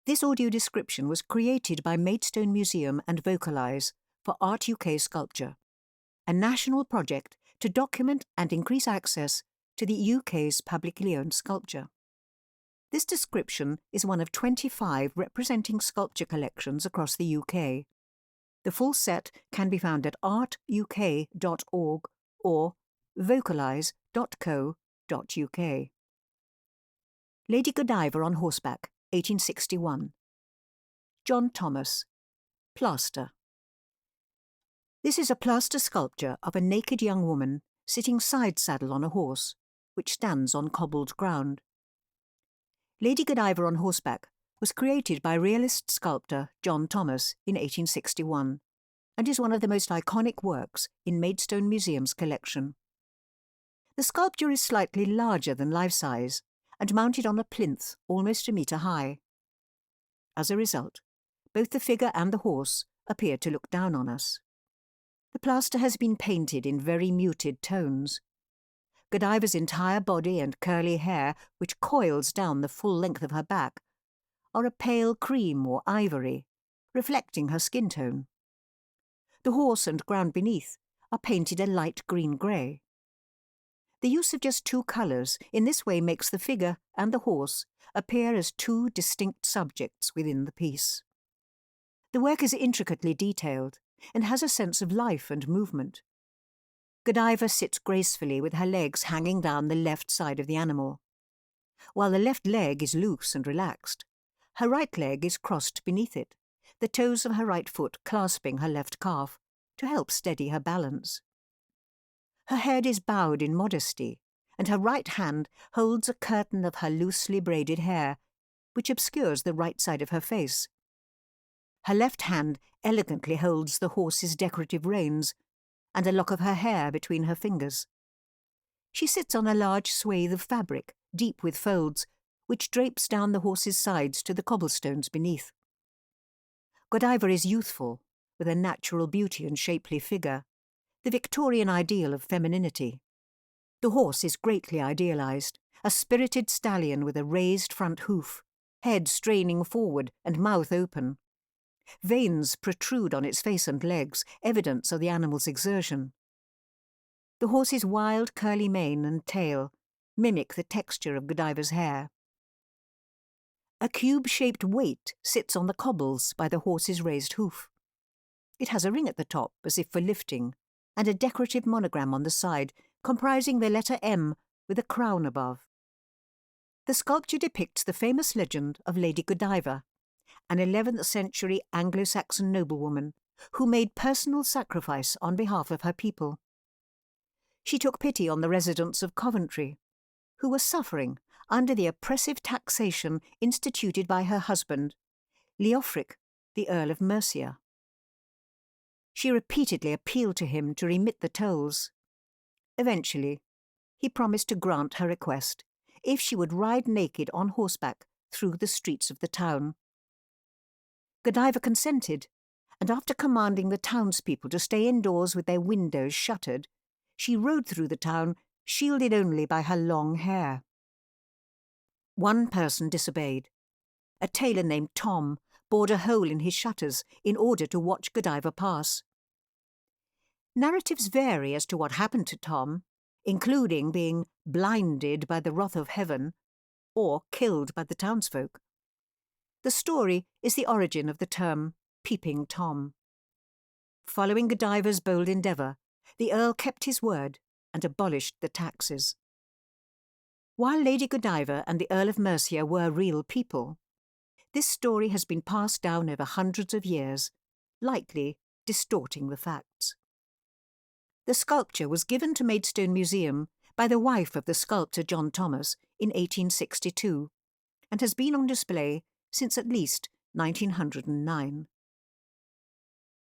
This audio description was created by Maidstone Museum and Vocalise for Art UK Sculpture, a national project to document and increase access to the UK's publicly owned sculpture. This description is one of 25 representing sculpture collections across the UK. The full set can be found at artuk.org or vocalise.co.uk. Lady Godiva on Horseback, 1861. John Thomas. Plaster. This is a plaster sculpture of a naked young woman sitting side-saddle on a horse, which stands on cobbled ground. Lady Godiva on Horseback was created by realist sculptor John Thomas in 1861 and is one of the most iconic works in Maidstone Museum's collection. The sculpture is slightly larger than life-size and mounted on a plinth almost a metre high. As a result, both the figure and the horse appear to look down on us. The plaster has been painted in very muted tones. Godiva's entire body and curly hair, which coils down the full length of her back, are a pale cream or ivory, reflecting her skin tone. The horse and ground beneath are painted a light green-grey. The use of just two colours in this way makes the figure and the horse appear as two distinct subjects within the piece. The work is intricately detailed and has a sense of life and movement. Godiva sits gracefully with her legs hanging down the left side of the animal. While the left leg is loose and relaxed, her right leg is crossed beneath it, the toes of her right foot clasping her left calf to help steady her balance. Her head is bowed in modesty, and her right hand holds a curtain of her loosely braided hair, which obscures the right side of her face. Her left hand elegantly holds the horse's decorative reins and a lock of her hair between her fingers. She sits on a large swathe of fabric, deep with folds, which drapes down the horse's sides to the cobblestones beneath. Godiva is youthful, with a natural beauty and shapely figure, the Victorian ideal of femininity. The horse is greatly idealised, a spirited stallion with a raised front hoof, head straining forward and mouth open. Veins protrude on its face and legs, evidence of the animal's exertion. The horse's wild curly mane and tail mimic the texture of Godiva's hair. A cube-shaped weight sits on the cobbles by the horse's raised hoof. It has a ring at the top, as if for lifting, and a decorative monogram on the side comprising the letter M with a crown above. The sculpture depicts the famous legend of Lady Godiva, an 11th century Anglo-Saxon noblewoman who made personal sacrifice on behalf of her people. She took pity on the residents of Coventry, who were suffering under the oppressive taxation instituted by her husband, Leofric, the Earl of Mercia. She repeatedly appealed to him to remit the tolls. Eventually, he promised to grant her request if she would ride naked on horseback through the streets of the town. Godiva consented, and after commanding the townspeople to stay indoors with their windows shuttered, she rode through the town, shielded only by her long hair. One person disobeyed. A tailor named Tom bored a hole in his shutters in order to watch Godiva pass. Narratives vary as to what happened to Tom, including being blinded by the wrath of heaven or killed by the townsfolk. The story is the origin of the term Peeping Tom. Following Godiva's bold endeavour, the Earl kept his word and abolished the taxes. While Lady Godiva and the Earl of Mercia were real people, this story has been passed down over hundreds of years, likely distorting the facts. The sculpture was given to Maidstone Museum by the wife of the sculptor John Thomas in 1862 and has been on display since at least 1909.